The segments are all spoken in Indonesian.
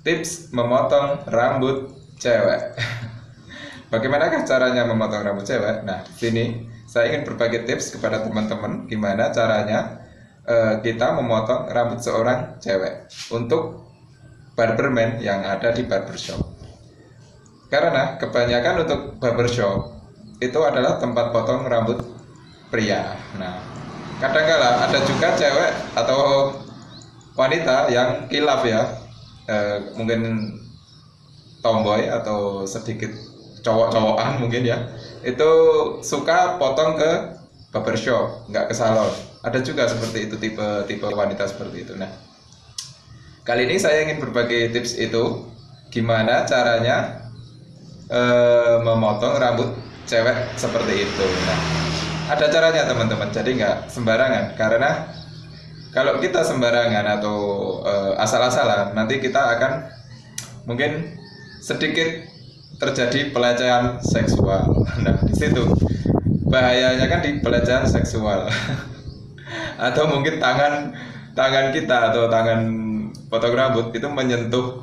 tips memotong rambut cewek. Bagaimanakah caranya memotong rambut cewek? Nah, di sini saya ingin berbagi tips kepada teman-teman gimana caranya kita memotong rambut seorang cewek untuk barberman yang ada di barbershop. Karena kebanyakan untuk barbershop itu adalah tempat potong rambut pria. Nah, kadang-kala ada juga cewek atau wanita yang kilaf ya, mungkin tomboy atau sedikit cowok-cowokan mungkin ya, itu suka potong ke barbershop, nggak ke salon. Ada juga seperti itu, tipe wanita seperti itu. Nah, kali ini saya ingin berbagi tips itu gimana caranya memotong rambut cewek seperti itu. Nah, ada caranya teman-teman, jadi nggak sembarangan. Karena kalau kita sembarangan atau asal-asalan, nanti kita akan mungkin sedikit terjadi pelecehan seksual. Nah, di situ bahayanya kan di pelecehan seksual. Atau mungkin tangan kita atau tangan potong rambut itu menyentuh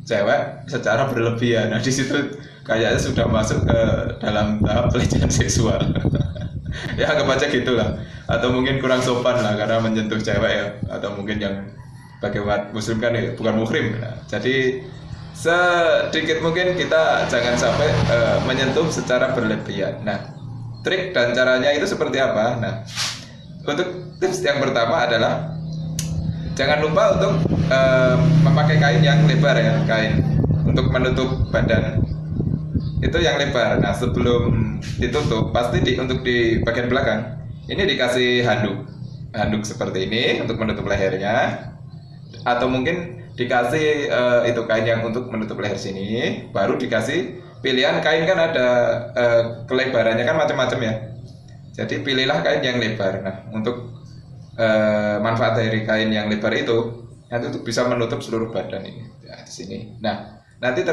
cewek secara berlebihan. Nah, di situ kayaknya sudah masuk ke dalam tahap pelecehan seksual. Ya anggap aja gitulah. Atau mungkin kurang sopan lah karena menyentuh cewek ya. Atau mungkin yang bagi umat muslim kan ya, bukan muhrim. Nah, jadi sedikit mungkin kita jangan sampai menyentuh secara berlebihan. Nah, trik dan caranya itu seperti apa? Nah, untuk tips yang pertama adalah jangan lupa untuk memakai kain yang lebar ya, kain untuk menutup badan itu yang lebar. Nah, sebelum ditutup pasti untuk di bagian belakang ini dikasih handuk seperti ini untuk menutup lehernya, atau mungkin dikasih itu kain yang untuk menutup leher sini, baru dikasih pilihan kain. Kan ada kelebarannya kan macam-macam ya, jadi pilihlah kain yang lebar. Nah, untuk manfaat dari kain yang lebar itu nanti untuk bisa menutup seluruh badan ini ya, di sini. Nah, nanti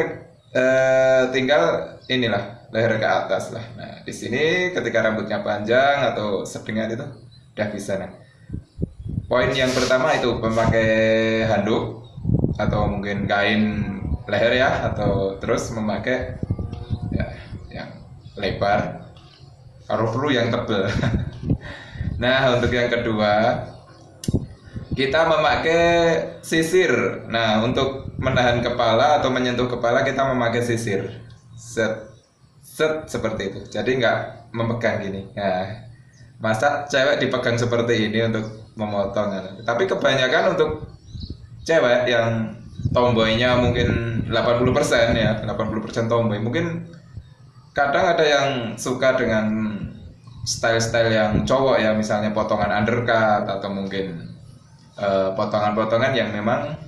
tinggal inilah leher ke atas lah. Nah, di sini ketika rambutnya panjang atau sedengan itu udah bisa. Nah, poin yang pertama itu memakai handuk atau mungkin kain leher ya, atau terus memakai ya yang lebar, kalau perlu yang tebal. Nah, untuk yang kedua kita memakai sisir. Nah, untuk menahan kepala atau menyentuh kepala kita memakai sisir. Set seperti itu. Jadi nggak memegang gini. Nah, masa cewek dipegang seperti ini untuk memotong. Tapi kebanyakan untuk cewek yang tomboynya mungkin 80% ya, 80% tomboy. Mungkin kadang ada yang suka dengan style-style yang cowok ya, misalnya potongan undercut atau mungkin potongan-potongan yang memang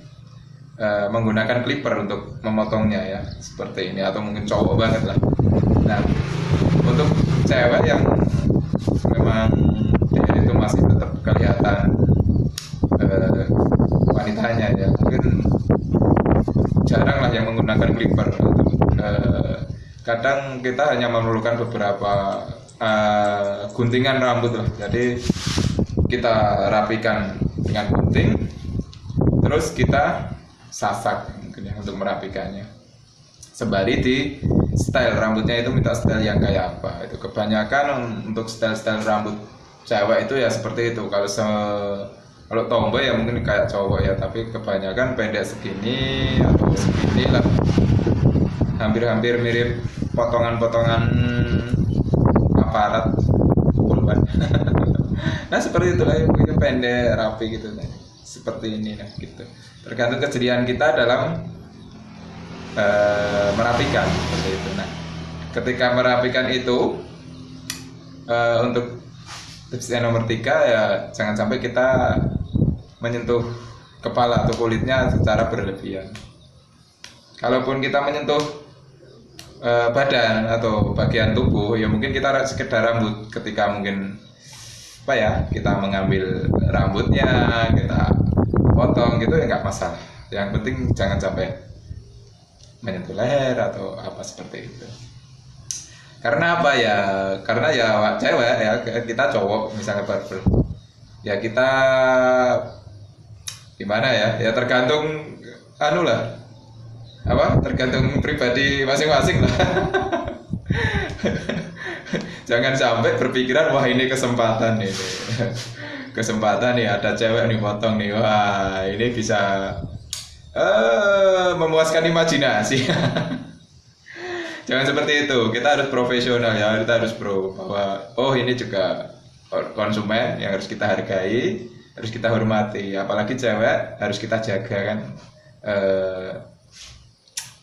menggunakan clipper untuk memotongnya ya, seperti ini, atau mungkin cowok banget lah. Nah, untuk cewek yang memang itu masih tetap kelihatan wanitanya ya, mungkin jarang lah yang menggunakan clipper. Kadang kita hanya memerlukan beberapa guntingan rambut lah, jadi kita rapikan dengan gunting, terus kita sasak mungkin ya untuk merapikannya. Sembari di style rambutnya itu minta style yang kayak apa. Itu kebanyakan untuk style rambut cewek itu ya seperti itu. Kalau tomboy ya mungkin kayak cowok ya, tapi kebanyakan pendek segini atau segini lah, hampir-hampir mirip potongan-potongan aparat pulban. Nah, seperti itulah yang punya pendek rapi gitu. Nah, seperti ini nah gitu. Tergantung kejelian kita dalam merapikan seperti itu. Nah, ketika merapikan itu untuk tips yang nomor 3 ya, jangan sampai kita menyentuh kepala atau kulitnya secara berlebihan. Kalaupun kita menyentuh badan atau bagian tubuh ya, mungkin kita sekedar rambut, ketika mungkin apa ya, kita mengambil rambutnya, kita potong gitu ya nggak masalah. Yang penting jangan sampai menyentuh leher atau apa seperti itu. Karena apa ya? Karena ya cewek ya, kita cowok misalnya barber, ya kita gimana ya? Ya tergantung anu lah, apa, tergantung pribadi masing-masing lah. Jangan sampai berpikiran wah ini kesempatan nih. Kesempatan nih ada cewek nih potong nih, wah ini bisa memuaskan imajinasi. Jangan seperti itu, kita harus profesional ya, kita harus pro bahwa oh ini juga konsumen yang harus kita hargai, harus kita hormati, apalagi cewek harus kita jaga kan.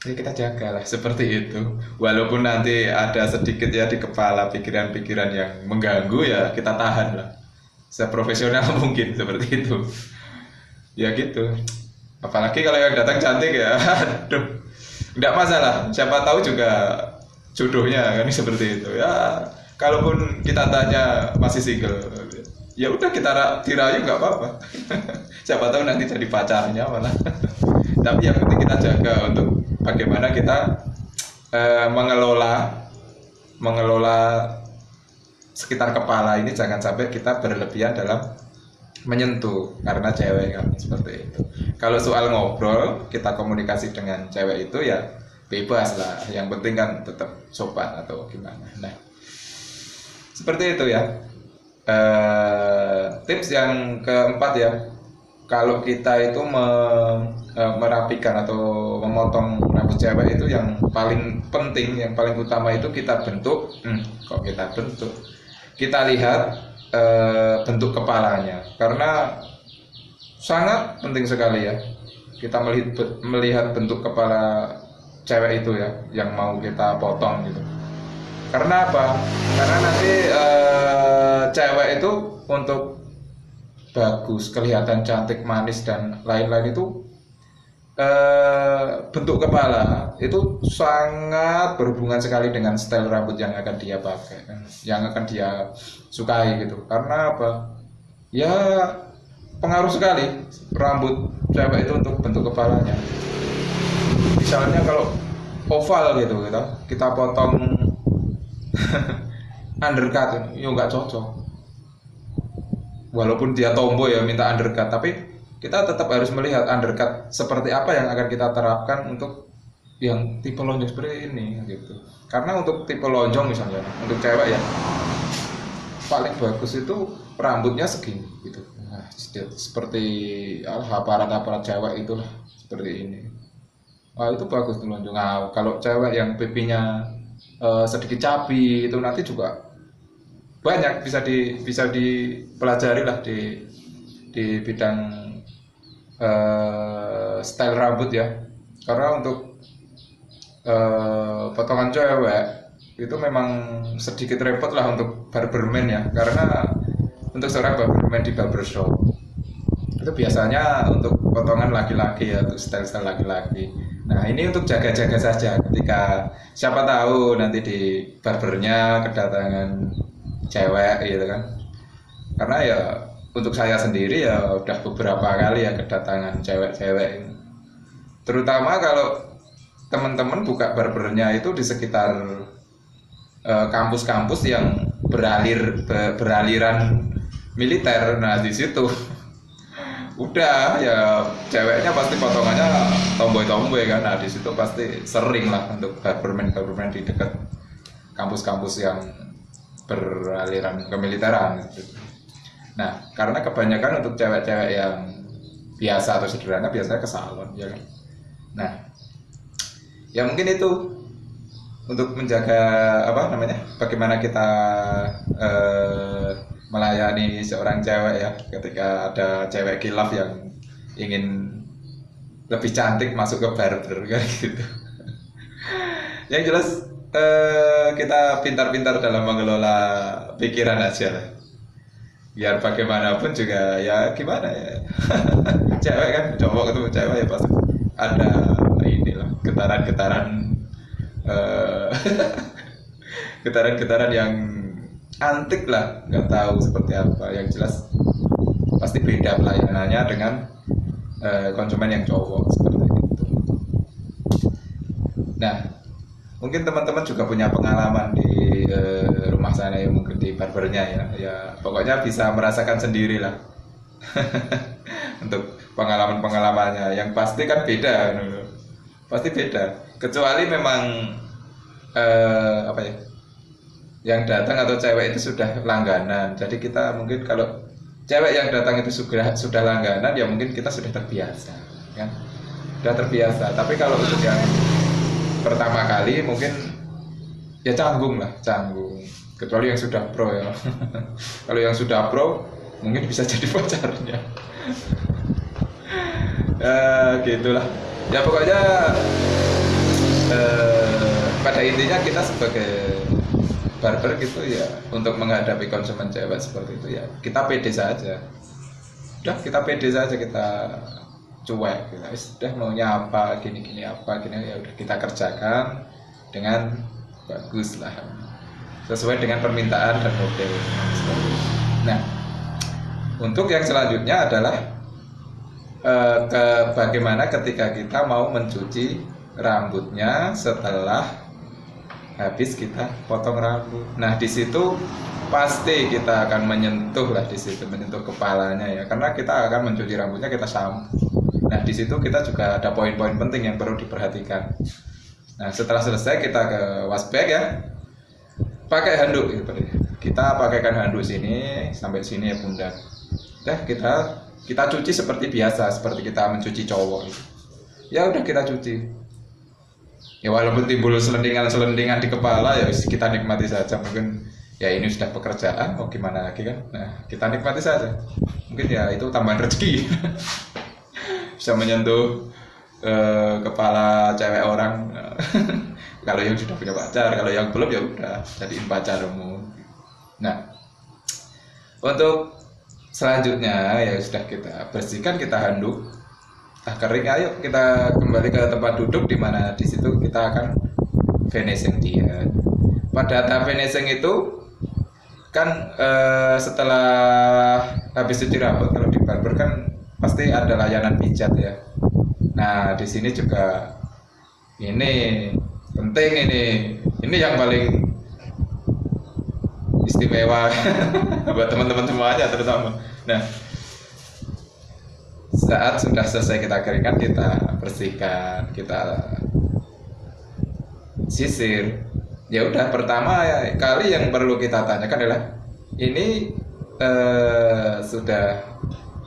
Ya kita jaga lah seperti itu, walaupun nanti ada sedikit ya di kepala pikiran-pikiran yang mengganggu ya kita tahan lah seprofesional mungkin seperti itu ya gitu. Apalagi kalau yang datang cantik ya aduh nggak masalah, siapa tahu juga jodohnya kan seperti itu ya. Kalaupun kita tanya masih single ya udah kita dirayu nggak apa-apa. Siapa tahu nanti jadi pacarnya malah. Tapi yang penting kita jaga untuk bagaimana kita mengelola sekitar kepala ini, jangan sampai kita berlebihan dalam menyentuh karena cewek kan seperti itu. Kalau soal ngobrol kita komunikasi dengan cewek itu ya bebas lah, yang penting kan tetap sopan atau gimana. Nah seperti itu ya. Tips yang keempat ya, kalau kita itu merapikan atau memotong rambut cewek itu yang paling penting, yang paling utama itu kita bentuk. Kita lihat bentuk kepalanya, karena sangat penting sekali ya kita melihat bentuk kepala cewek itu ya yang mau kita potong gitu. Karena apa? Karena nanti cewek itu untuk bagus, kelihatan cantik, manis dan lain-lain itu bentuk kepala itu sangat berhubungan sekali dengan style rambut yang akan dia pakai, yang akan dia sukai gitu. Karena apa? Ya pengaruh sekali rambut cewek itu untuk bentuk kepalanya. Misalnya kalau oval gitu kita potong undercut ya nggak cocok. Walaupun dia tomboy ya minta undercut, tapi kita tetap harus melihat undercut seperti apa yang akan kita terapkan untuk yang tipe lonjong seperti ini gitu. Karena untuk tipe lonjong misalnya untuk cewek ya paling bagus itu rambutnya segini gitu. Nah, seperti aparat cewek itulah seperti ini. Wah itu bagus tuh lonjong. Nah, kalau cewek yang pipinya sedikit cabi itu nanti juga banyak bisa dipelajari lah di bidang style rambut ya. Karena untuk potongan cewek itu memang sedikit repot lah untuk barberman ya, karena untuk seorang barberman di barbershop itu biasanya untuk potongan laki-laki ya, untuk style laki-laki. Nah ini untuk jaga-jaga saja ketika siapa tahu nanti di barbernya kedatangan cewek gitu kan. Karena ya untuk saya sendiri ya udah beberapa kali ya kedatangan cewek-cewek, terutama kalau teman-teman buka barbernya itu di sekitar kampus-kampus yang beraliran militer. Nah di situ udah ya ceweknya pasti potongannya tomboy-tomboy kan. Nah di situ pasti sering lah untuk barberman di dekat kampus-kampus yang beraliran kemiliteran gitu. Nah karena kebanyakan untuk cewek-cewek yang biasa atau sederhana biasanya ke salon ya kan. Nah ya mungkin itu untuk menjaga bagaimana kita melayani seorang cewek ya ketika ada cewek kilaf yang ingin lebih cantik masuk ke barber kan gitu. Yang jelas kita pintar-pintar dalam mengelola pikiran aja lah, biar bagaimanapun juga ya gimana ya. Cewek kan, cowok ketemu cewek ya pasti ada inilah getaran-getaran getaran-getaran yang antik lah, nggak tahu seperti apa. Yang jelas pasti beda pelayanannya dengan konsumen yang cowok seperti itu. Nah mungkin teman-teman juga punya pengalaman di rumah sana ya, mungkin di barbernya ya pokoknya bisa merasakan sendiri lah. Untuk pengalamannya yang pasti kan beda, pasti beda, kecuali memang apa ya, yang datang atau cewek itu sudah langganan. Jadi kita mungkin kalau cewek yang datang itu sudah langganan, ya mungkin kita sudah terbiasa, kan? Sudah terbiasa. Tapi kalau untuk yang pertama kali mungkin ya canggung lah, canggung. Kecuali yang sudah pro ya. Kalau yang sudah pro mungkin bisa jadi pacarnya. Gitulah. Ya pokoknya pada intinya kita sebagai barber gitu ya, untuk menghadapi konsumen cewek seperti itu ya kita pede saja. Udah kita pede saja, kita cuek, kita sudah maunya apa, gini apa gini, ya udah kita kerjakan dengan bagus lah, sesuai dengan permintaan dan model. Nah, untuk yang selanjutnya adalah bagaimana ketika kita mau mencuci rambutnya setelah habis kita potong rambut. Nah, di situ pasti kita akan menyentuh lah, di situ menyentuh kepalanya ya, karena kita akan mencuci rambutnya, kita sampo. Nah, di situ kita juga ada poin-poin penting yang perlu diperhatikan. Nah, setelah selesai kita ke wash bag ya, pakai handuk gitu. Kita pakaikan handuk sini sampai sini ya bunda. Udah kita cuci seperti biasa, seperti kita mencuci cowok gitu. Ya udah kita cuci. Ya walaupun timbul selendingan di kepala ya kita nikmati saja, mungkin ya ini sudah pekerjaan, mau gimana lagi kan. Nah, kita nikmati saja, mungkin ya itu tambahan rezeki. Bisa menyentuh kepala cewek orang. Kalau yang sudah punya pacar, kalau yang belum ya udah jadiin pacarmu. Nah, untuk selanjutnya ya sudah kita bersihkan, kita handuk. Kering, ayo kita kembali ke tempat duduk, di mana di situ kita akan finishing dia. Pada tahap finishing itu kan setelah habis cuci rambut, kalau di barber kan pasti ada layanan pijat ya. Nah, di sini juga ini penting, ini yang paling istimewa buat teman-teman semuanya terutama. Nah, saat sudah selesai kita keringkan, kita bersihkan, kita sisir. Ya udah, pertama kali yang perlu kita tanyakan adalah ini sudah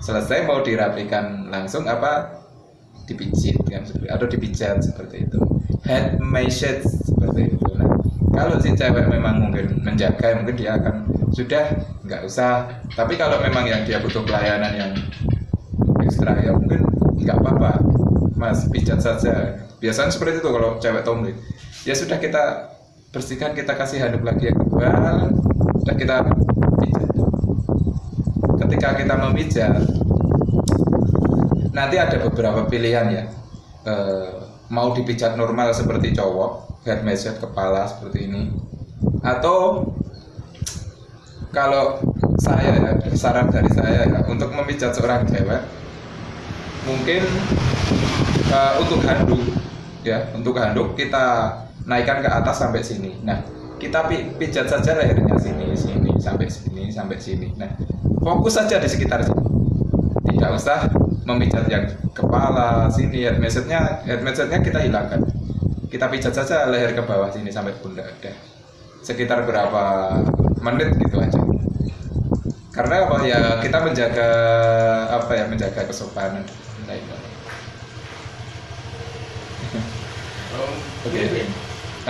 selesai mau dirapikan langsung apa dipijit kan, atau dipijat seperti itu, head massage seperti itu. Nah, kalau si cewek memang mungkin menjaga, mungkin dia akan sudah nggak usah. Tapi kalau memang yang dia butuh pelayanan yang ekstra ya mungkin nggak apa-apa, mas pijat saja. Biasanya seperti itu kalau cewek tomboy. Ya sudah, kita bersihkan, kita kasih handuk lagi yang tebal, sudah kita pijat. Ketika kita memijat, nanti ada beberapa pilihan ya. Mau dipijat normal seperti cowok, head massage kepala seperti ini, atau kalau saya ya, saran dari saya ya, untuk memijat seorang cewek mungkin untuk handuk ya, untuk handuk kita naikkan ke atas sampai sini. Nah, kita pijat saja lehernya sini sampai sini. Nah, fokus saja di sekitar sini, tidak usah memijat yang kepala sini. Head massage-nya kita hilangkan, kita pijat saja leher ke bawah sini sampai pundak. Ada sekitar berapa menit gitu aja. Karena apa ya, kita menjaga kesopanan. Oke.